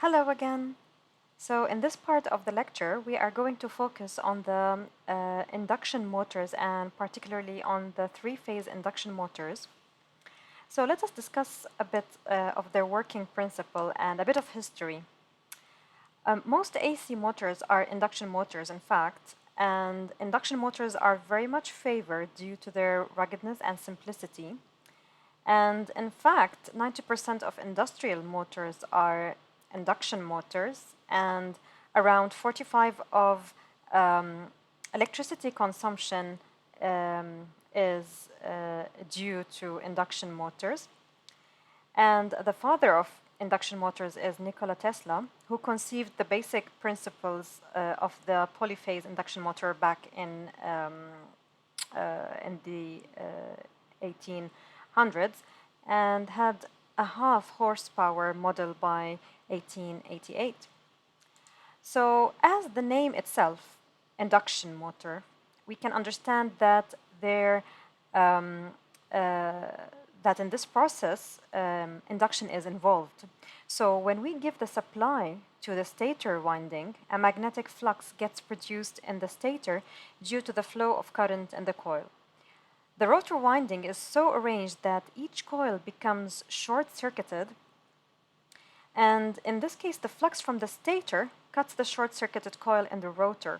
Hello again. So in this part of the lecture, we are going to focus on the induction motors and particularly on the three-phase induction motors. So let us discuss a bit of their working principle and a bit of history. Most AC motors are induction motors, in fact, and induction motors are very much favored due to their ruggedness and simplicity. And in fact, 90% of industrial motors are induction motors, and around 45 of electricity consumption is due to induction motors. And the father of induction motors is Nikola Tesla, who conceived the basic principles of the polyphase induction motor back in the 1800s and had a half horsepower model by 1888. So, as the name itself, induction motor, we can understand that that in this process, induction is involved. So when we give the supply to the stator winding, a magnetic flux gets produced in the stator due to the flow of current in the coil. The rotor winding is so arranged that each coil becomes short-circuited, and in this case, the flux from the stator cuts the short-circuited coil in the rotor.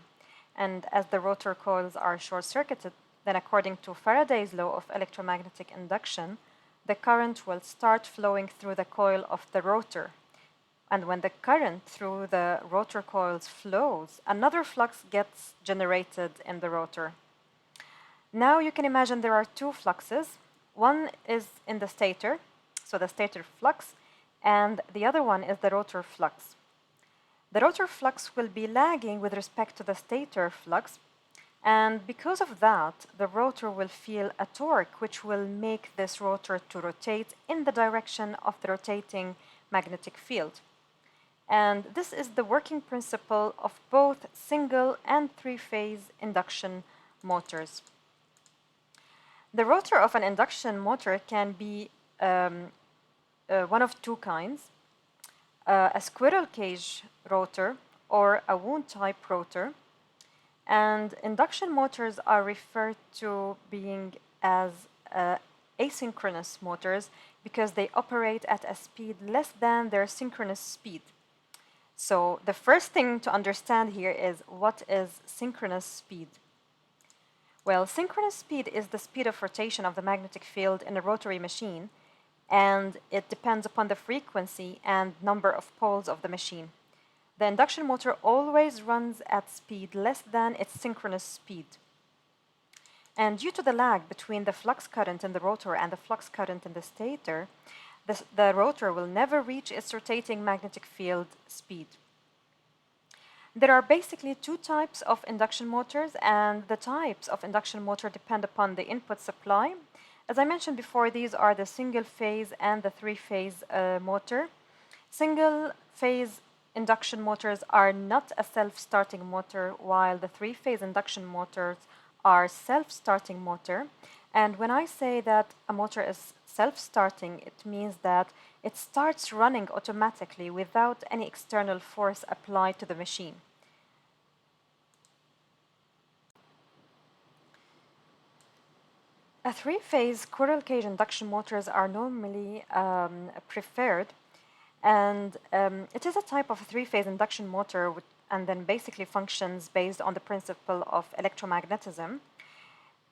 And as the rotor coils are short-circuited, then according to Faraday's law of electromagnetic induction, the current will start flowing through the coil of the rotor. And when the current through the rotor coils flows, another flux gets generated in the rotor. Now you can imagine there are two fluxes. One is in the stator, so the stator flux, and the other one is the rotor flux. The rotor flux will be lagging with respect to the stator flux, and because of that, the rotor will feel a torque which will make this rotor to rotate in the direction of the rotating magnetic field. And this is the working principle of both single and three-phase induction motors. The rotor of an induction motor can be one of two kinds, a squirrel cage rotor or a wound-type rotor. And induction motors are referred to being as asynchronous motors because they operate at a speed less than their synchronous speed. So the first thing to understand here is what is synchronous speed? Well, synchronous speed is the speed of rotation of the magnetic field in a rotary machine, and it depends upon the frequency and number of poles of the machine. The induction motor always runs at speed less than its synchronous speed. And due to the lag between the flux current in the rotor and the flux current in the stator, the rotor will never reach its rotating magnetic field speed. There are basically two types of induction motors, and the types of induction motor depend upon the input supply. As I mentioned before, these are the single-phase and the three-phase motor. Single-phase induction motors are not a self-starting motor, while the three-phase induction motors are self-starting motor. And when I say that a motor is self-starting, it means that it starts running automatically without any external force applied to the machine. A three-phase squirrel cage induction motors are normally preferred, and it is a type of a three-phase induction motor and then basically functions based on the principle of electromagnetism.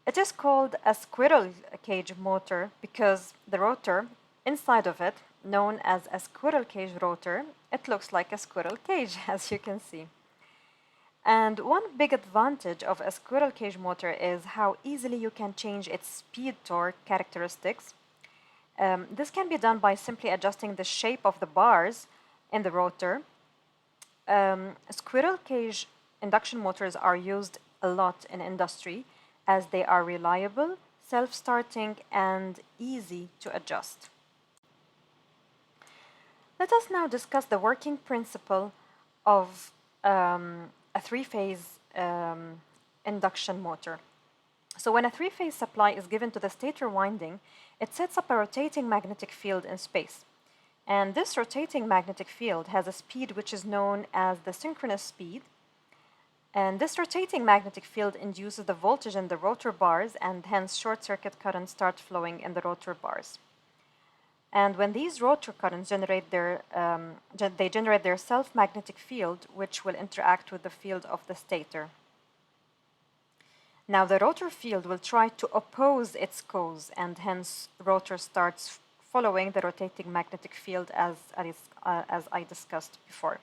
It is called a squirrel cage motor because the rotor inside of it, known as a squirrel cage rotor, it looks like a squirrel cage, as you can see. And one big advantage of a squirrel cage motor is how easily you can change its speed torque characteristics. This can be done by simply adjusting the shape of the bars in the rotor. Squirrel cage induction motors are used a lot in industry as they are reliable, self-starting, and easy to adjust. Let us now discuss the working principle of a three-phase induction motor. So when a three-phase supply is given to the stator winding, it sets up a rotating magnetic field in space. And this rotating magnetic field has a speed which is known as the synchronous speed. And this rotating magnetic field induces the voltage in the rotor bars, and hence short circuit currents start flowing in the rotor bars. And when these rotor currents generate they generate their self-magnetic field, which will interact with the field of the stator. Now the rotor field will try to oppose its cause, and hence rotor starts following the rotating magnetic field as I discussed before.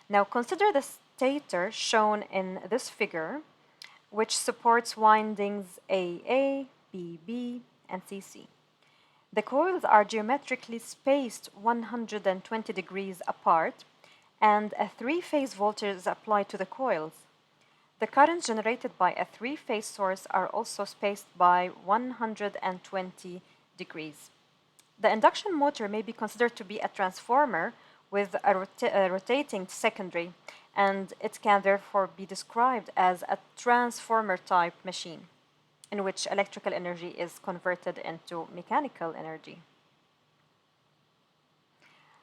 Now consider the stator shown in this figure, which supports windings AA, BB, and CC. The coils are geometrically spaced 120 degrees apart, and a three-phase voltage is applied to the coils. The currents generated by a three-phase source are also spaced by 120 degrees. The induction motor may be considered to be a transformer with a rotating secondary, and it can therefore be described as a transformer-type machine, in which electrical energy is converted into mechanical energy.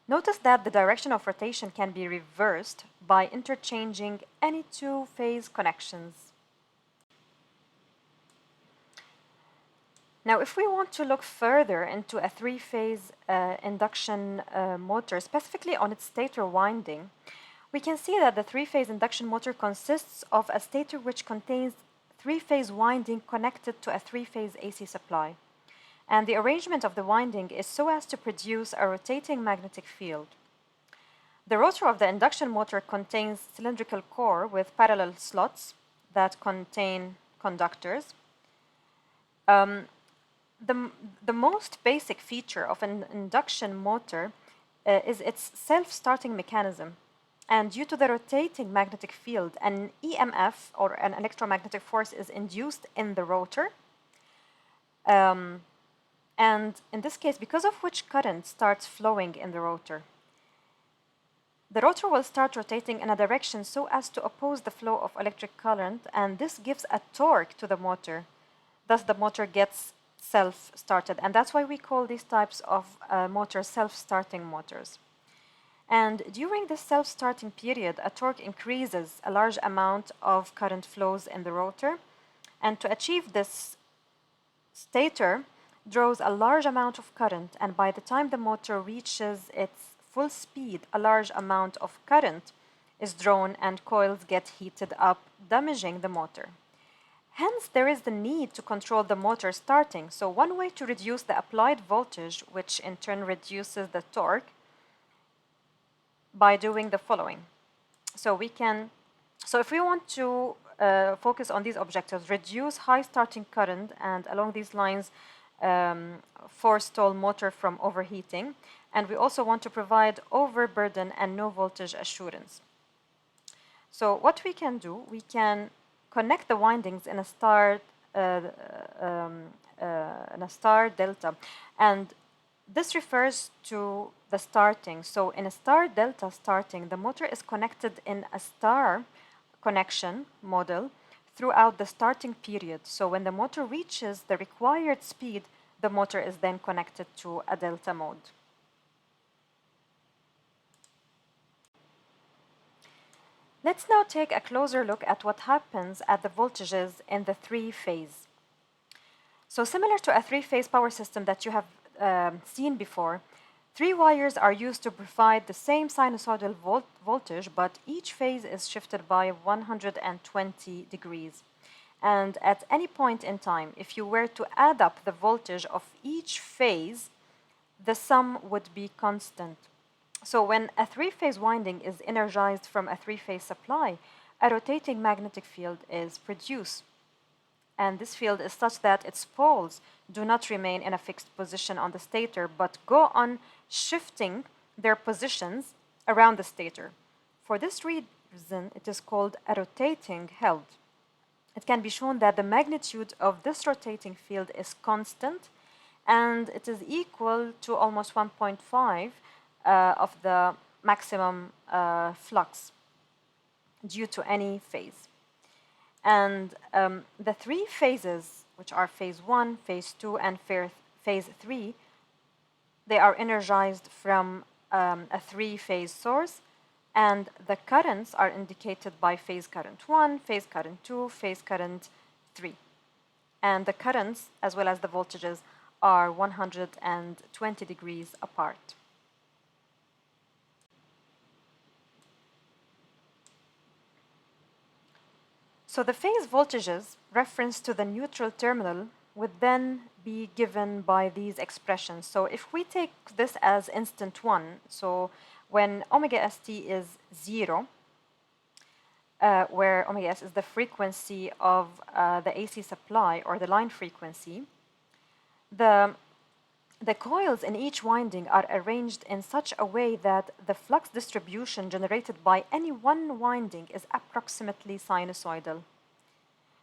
Notice that the direction of rotation can be reversed by interchanging any two-phase connections. Now, if we want to look further into a three-phase induction motor, specifically on its stator winding, we can see that the three-phase induction motor consists of a stator which contains three-phase winding connected to a three-phase AC supply. And the arrangement of the winding is so as to produce a rotating magnetic field. The rotor of the induction motor contains cylindrical core with parallel slots that contain conductors. The most basic feature of an induction motor is its self-starting mechanism. And due to the rotating magnetic field, an EMF, or an electromagnetic force, is induced in the rotor. And in this case, because of which current starts flowing in the rotor. The rotor will start rotating in a direction so as to oppose the flow of electric current, and this gives a torque to the motor. Thus, the motor gets self-started, and that's why we call these types of motors self-starting motors. And during this self-starting period, a torque increases, a large amount of current flows in the rotor, and to achieve this, stator draws a large amount of current, and by the time the motor reaches its full speed, a large amount of current is drawn and coils get heated up, damaging the motor. Hence, there is the need to control the motor starting. So one way to reduce the applied voltage, which in turn reduces the torque, by doing the following. So if we want to focus on these objectives, reduce high starting current, and along these lines, forestall motor from overheating. And we also want to provide overburden and no voltage assurance. So what we can do, we can connect the windings in a star delta, and this refers to the starting. So in a star delta starting, the motor is connected in a star connection model throughout the starting period. So when the motor reaches the required speed, the motor is then connected to a delta mode. Let's now take a closer look at what happens at the voltages in the three-phase. So similar to a three-phase power system that you have seen before, three wires are used to provide the same sinusoidal voltage, but each phase is shifted by 120 degrees. And at any point in time, if you were to add up the voltage of each phase, the sum would be constant. So when a three-phase winding is energized from a three-phase supply, a rotating magnetic field is produced. And this field is such that its poles do not remain in a fixed position on the stator, but go on shifting their positions around the stator. For this reason, it is called a rotating held. It can be shown that the magnitude of this rotating field is constant, and it is equal to almost 1.5 of the maximum flux due to any phase. And the three phases, which are phase 1, phase 2, and phase 3, they are energized from a three-phase source, and the currents are indicated by phase current 1, phase current 2, phase current 3. And the currents, as well as the voltages, are 120 degrees apart. So the phase voltages referenced to the neutral terminal would then be given by these expressions. So if we take this as instant 1, so when omega st is 0, where omega s is the frequency of the AC supply or the line frequency, the coils in each winding are arranged in such a way that the flux distribution generated by any one winding is approximately sinusoidal.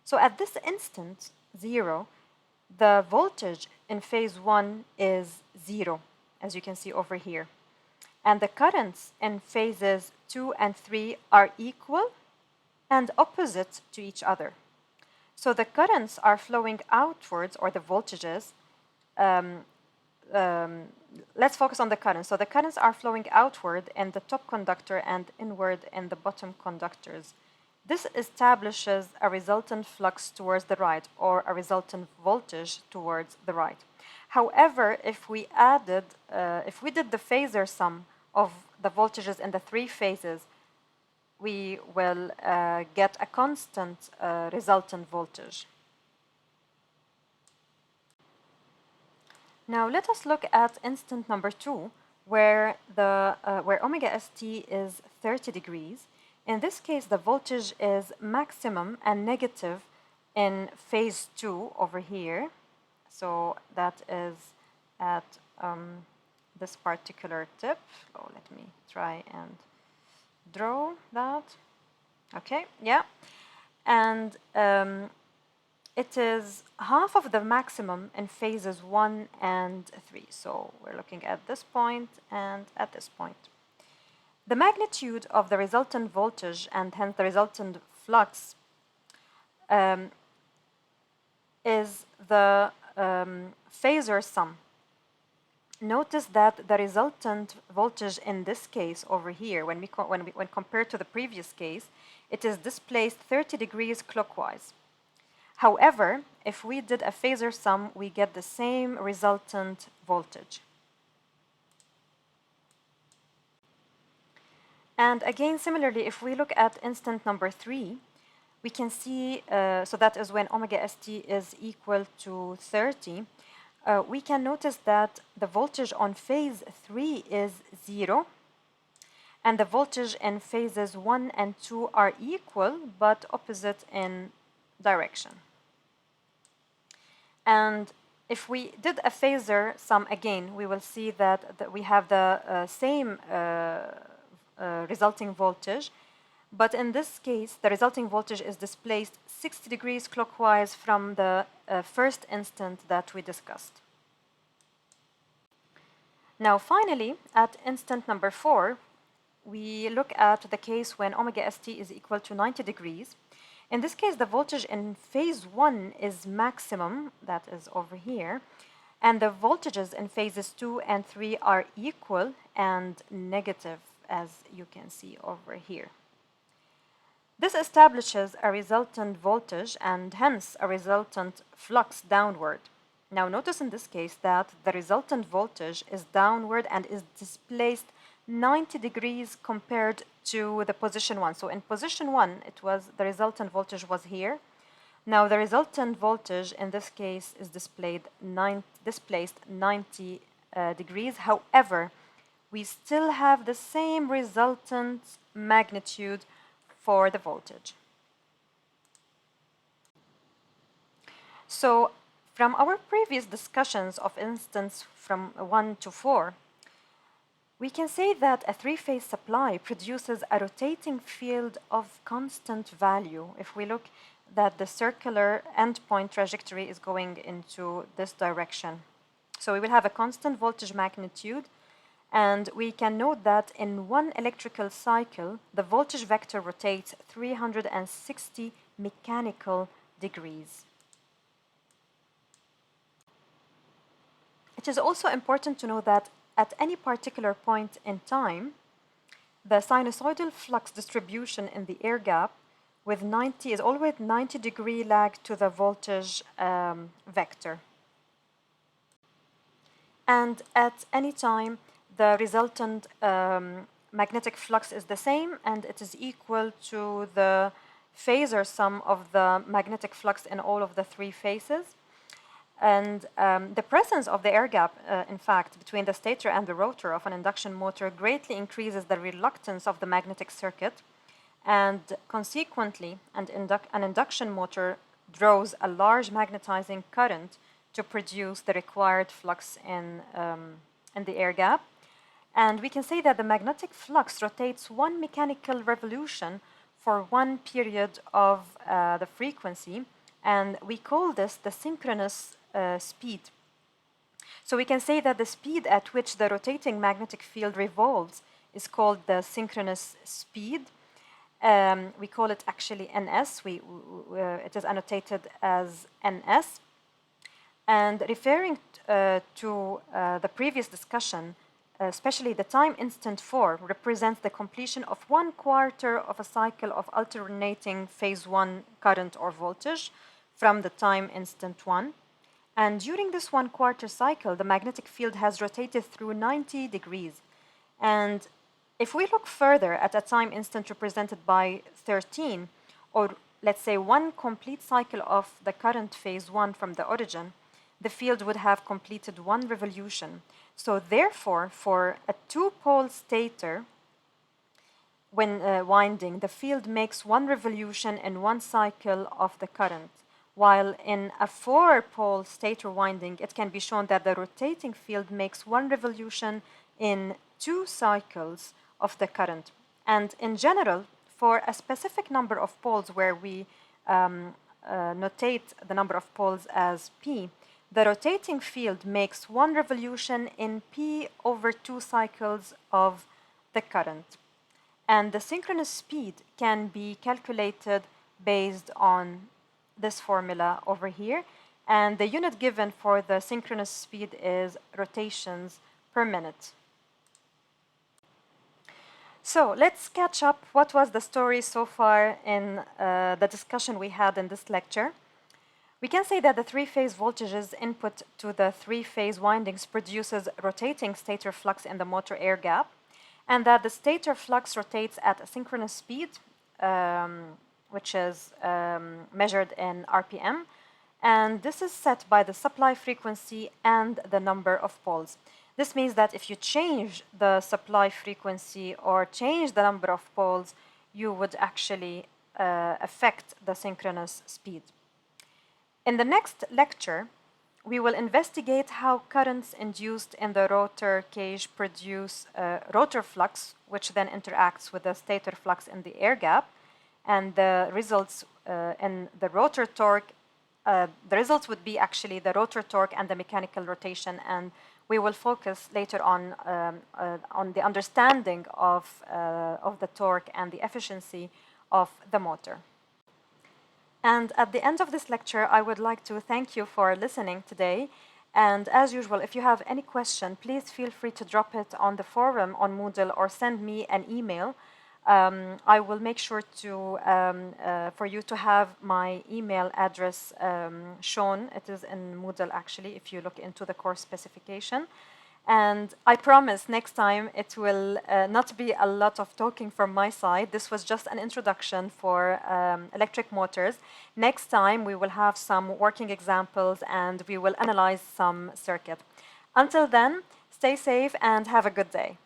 So at this instant, 0, the voltage in phase 1 is 0, as you can see over here. And the currents in phases 2 and 3 are equal and opposite to each other. So the currents are flowing outwards, or the voltages. Let's focus on the currents. So the currents are flowing outward in the top conductor and inward in the bottom conductors. This establishes a resultant flux towards the right, or a resultant voltage towards the right. However, if we did the phasor sum of the voltages in the three phases, we will get a constant resultant voltage. Now let us look at instant number 2, where omega st is 30 degrees. In this case, the voltage is maximum and negative in phase 2 over here. So that is at this particular tip. Oh, let me try and draw that. Okay, yeah. And it is half of the maximum in phases 1 and 3. So we're looking at this point and at this point. The magnitude of the resultant voltage, and hence the resultant flux, is the phasor sum. Notice that the resultant voltage in this case over here, when compared to the previous case, it is displaced 30 degrees clockwise. However, if we did a phasor sum, we get the same resultant voltage. And again, similarly, if we look at instant number 3, we can see, so that is when omega st is equal to 30, we can notice that the voltage on phase 3 is 0, and the voltage in phases 1 and 2 are equal, but opposite in direction. And if we did a phasor sum again, we will see that we have the same resulting voltage, but in this case, the resulting voltage is displaced 60 degrees clockwise from the first instant that we discussed. Now, finally, at instant number 4, we look at the case when omega st is equal to 90 degrees. In this case, the voltage in phase 1 is maximum, that is over here, and the voltages in phases 2 and 3 are equal and negative, as you can see over here. This establishes a resultant voltage and hence a resultant flux downward. Now notice in this case that the resultant voltage is downward and is displaced 90 degrees compared to the position 1. So in position 1, the resultant voltage was here. Now the resultant voltage in this case is displaced 90 degrees. However, we still have the same resultant magnitude for the voltage. So from our previous discussions of instants from 1 to 4, we can say that a three-phase supply produces a rotating field of constant value. If we look that the circular endpoint trajectory is going into this direction. So we will have a constant voltage magnitude, and we can note that in one electrical cycle, the voltage vector rotates 360 mechanical degrees. It is also important to know that at any particular point in time, the sinusoidal flux distribution in the air gap with 90 is always 90-degree lag to the voltage vector. And at any time, the resultant magnetic flux is the same, and it is equal to the phasor sum of the magnetic flux in all of the three phases. And the presence of the air gap, in fact, between the stator and the rotor of an induction motor greatly increases the reluctance of the magnetic circuit, and consequently, an induction motor draws a large magnetizing current to produce the required flux in the air gap. And we can say that the magnetic flux rotates one mechanical revolution for one period of the frequency, and we call this the synchronous speed. So we can say that the speed at which the rotating magnetic field revolves is called the synchronous speed. We call it actually ns. It is annotated as ns. And referring to the previous discussion, especially the time instant 4 represents the completion of 1/4 of a cycle of alternating phase 1 current or voltage from the time instant 1. And during this 1/4 cycle, the magnetic field has rotated through 90 degrees. And if we look further at a time instant represented by 13, or let's say one complete cycle of the current phase 1 from the origin, the field would have completed one revolution. So therefore, for a two-pole stator, when winding, the field makes one revolution in one cycle of the current, while in a four-pole stator winding, it can be shown that the rotating field makes one revolution in two cycles of the current. And in general, for a specific number of poles where we notate the number of poles as P, the rotating field makes one revolution in P over two cycles of the current. And the synchronous speed can be calculated based on this formula over here. And the unit given for the synchronous speed is rotations per minute. So let's catch up what was the story so far in the discussion we had in this lecture. We can say that the three-phase voltages input to the three-phase windings produces rotating stator flux in the motor air gap, and that the stator flux rotates at a synchronous speed, which is measured in RPM, and this is set by the supply frequency and the number of poles. This means that if you change the supply frequency or change the number of poles, you would actually affect the synchronous speed. In the next lecture, we will investigate how currents induced in the rotor cage produce rotor flux, which then interacts with the stator flux in the air gap, and the results in the rotor torque. The results would be actually the rotor torque and the mechanical rotation, and we will focus later on the understanding of the torque and the efficiency of the motor. And at the end of this lecture, I would like to thank you for listening today. And as usual, if you have any question, please feel free to drop it on the forum on Moodle or send me an email. I will make sure to for you to have my email address shown. It is in Moodle actually, if you look into the course specification. And I promise next time it will not be a lot of talking from my side. This was just an introduction for electric motors. Next time we will have some working examples and we will analyze some circuit. Until then, stay safe and have a good day.